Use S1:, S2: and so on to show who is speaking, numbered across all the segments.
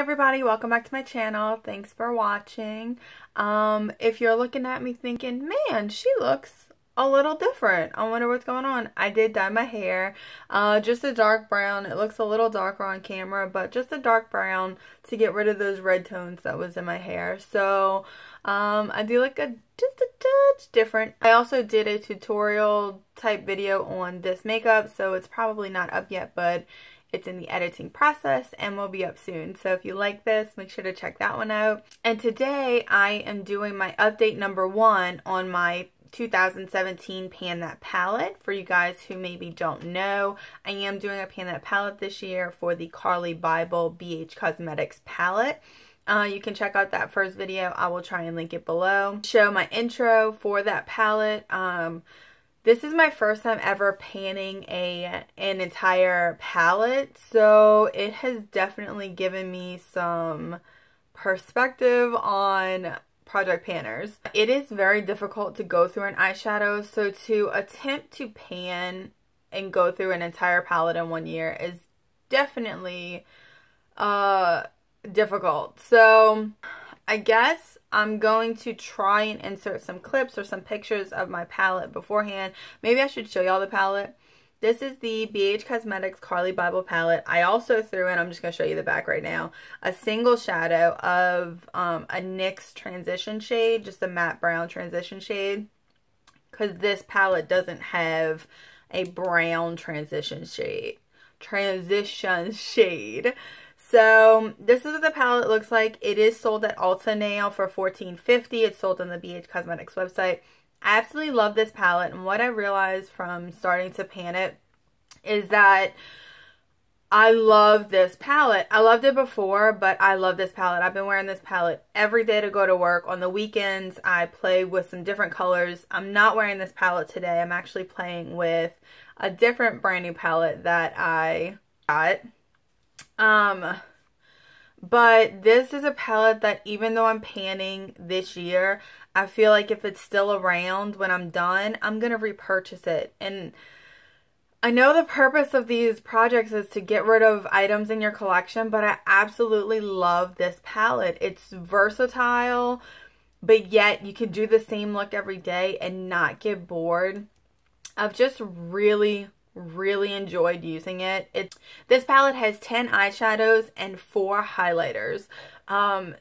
S1: everybody, welcome back to my channel. Thanks for watching. If you're looking at me thinking, man, she looks a little different, I wonder what's going on. I did dye my hair, just a dark brown. It looks a little darker on camera, but just a dark brown to get rid of those red tones that was in my hair. So I do look just a touch different. I also did a tutorial type video on this makeup, so it's probably not up yet, but it's in the editing process and will be up soon. So if you like this, make sure to check that one out. And today I am doing my update number 1 on my 2017 Pan That palette. For you guys who maybe don't know, I am doing a Pan That palette this year for the Carli Bybel BH Cosmetics palette. You can check out that first video. I will try and link it below. Show my intro for that palette. This is my first time ever panning an entire palette, so it has definitely given me some perspective on project panners. It is very difficult to go through an eyeshadow, so to attempt to pan and go through an entire palette in 1 year is definitely difficult. So I guess I'm going to try and insert some clips or some pictures of my palette beforehand. Maybe I should show y'all the palette. This is the BH Cosmetics Carli Bybel palette. I also threw in, I'm just going to show you the back right now, a single shadow of a NYX transition shade, just a matte brown transition shade, because this palette doesn't have a brown transition shade. So this is what the palette looks like. It is sold at Ulta now for $14.50. It's sold on the BH Cosmetics website. I absolutely love this palette, and what I realized from starting to pan it is that I love this palette. I loved it before, but I love this palette. I've been wearing this palette every day to go to work. On the weekends, I play with some different colors. I'm not wearing this palette today. I'm actually playing with a different brand new palette that I got. But this is a palette that even though I'm panning this year, I feel like if it's still around when I'm done, I'm going to repurchase it. And I know the purpose of these projects is to get rid of items in your collection, but I absolutely love this palette. It's versatile, but yet you can do the same look every day and not get bored. I've just really enjoyed using it. This palette has 10 eyeshadows and 4 highlighters.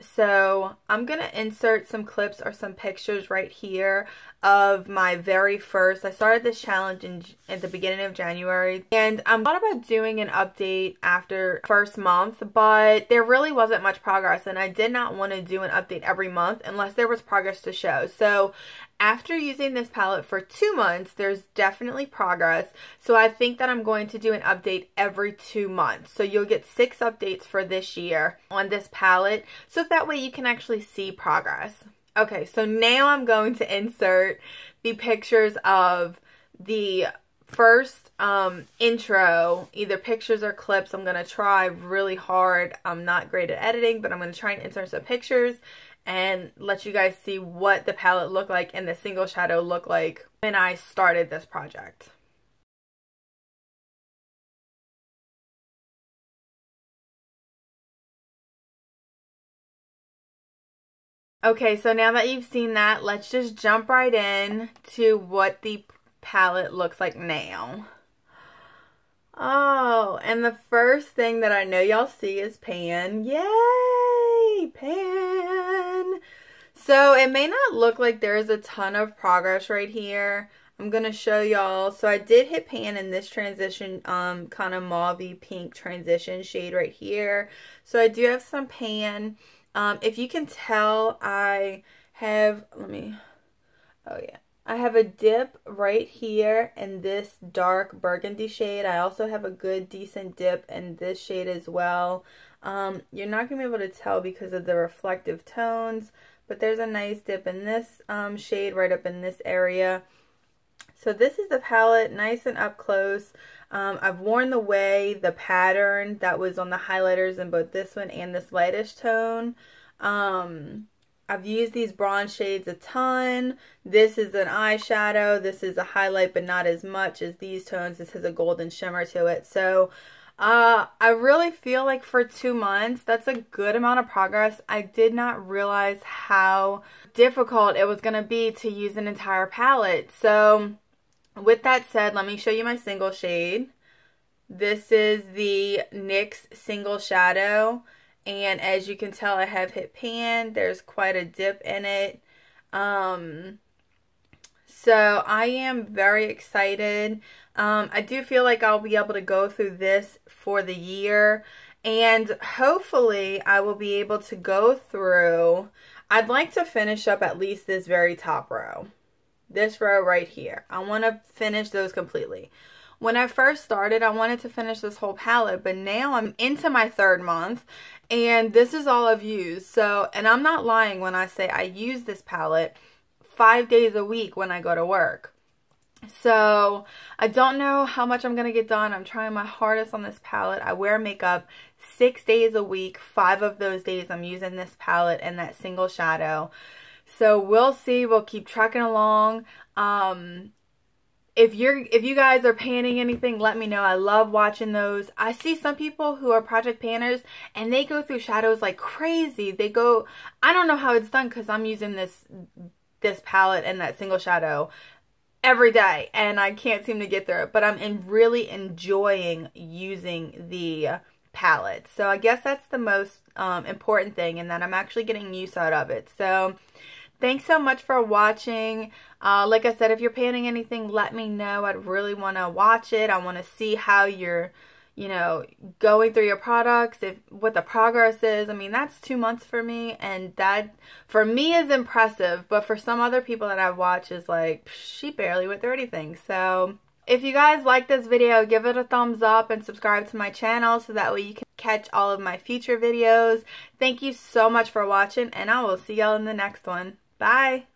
S1: So I'm gonna insert some clips or some pictures right here of my very first. I started this challenge at the beginning of January, and I thought about doing an update after first month, but there really wasn't much progress, and I did not want to do an update every month unless there was progress to show. So after using this palette for 2 months, there's definitely progress. So I think that I'm going to do an update every 2 months. So you'll get 6 updates for this year on this palette, so that way you can actually see progress. Okay, so now I'm going to insert the pictures of the first intro, either pictures or clips. I'm going to try really hard. I'm not great at editing, but I'm going to try and insert some pictures and let you guys see what the palette looked like and the single shadow looked like when I started this project. Okay, so now that you've seen that, let's just jump right in to what the palette looks like now. Oh, and the first thing that I know y'all see is pan. Yay! Pan! So it may not look like there's a ton of progress right here. I'm going to show y'all. So I did hit pan in this transition, kind of mauvey pink transition shade right here. So I do have some pan. If you can tell, I have, I have a dip right here in this dark burgundy shade. I also have a good decent dip in this shade as well. You're not going to be able to tell because of the reflective tones, but there's a nice dip in this shade right up in this area. So this is the palette, nice and up close. I've worn away the pattern that was on the highlighters in both this one and this lightish tone. I've used these bronze shades a ton. This is an eyeshadow. This is a highlight, but not as much as these tones. This has a golden shimmer to it. So I really feel like for 2 months, that's a good amount of progress. I did not realize how difficult it was going to be to use an entire palette. So with that said, let me show you my single shade. This is the NYX Single Shadow, and as you can tell, I have hit pan. There's quite a dip in it. So I am very excited. I do feel like I'll be able to go through this for the year, and hopefully I will be able to go through, I'd like to finish up at least this very top row. This row right here. I want to finish those completely. When I first started, I wanted to finish this whole palette, but now I'm into my 3rd month, and this is all I've used. So, and I'm not lying when I say I use this palette 5 days a week when I go to work. So, I don't know how much I'm going to get done. I'm trying my hardest on this palette. I wear makeup 6 days a week. 5 of those days I'm using this palette and that single shadow. So, we'll see. We'll keep trucking along. If you guys are panning anything, let me know. I love watching those. I see some people who are project panners and they go through shadows like crazy. I don't know how it's done because I'm using this palette and that single shadow every day and I can't seem to get through it, but I'm really enjoying using the palette. So I guess that's the most important thing, and that I'm actually getting use out of it. So thanks so much for watching. Like I said, if you're panning anything, let me know. I'd really want to watch it. I want to see how you're, going through your products, what the progress is. I mean, that's 2 months for me, and that for me is impressive, but for some other people that I've watched is like, she barely went through anything. So if you guys like this video, give it a thumbs up and subscribe to my channel so that way you can catch all of my future videos. Thank you so much for watching, and I will see y'all in the next one. Bye!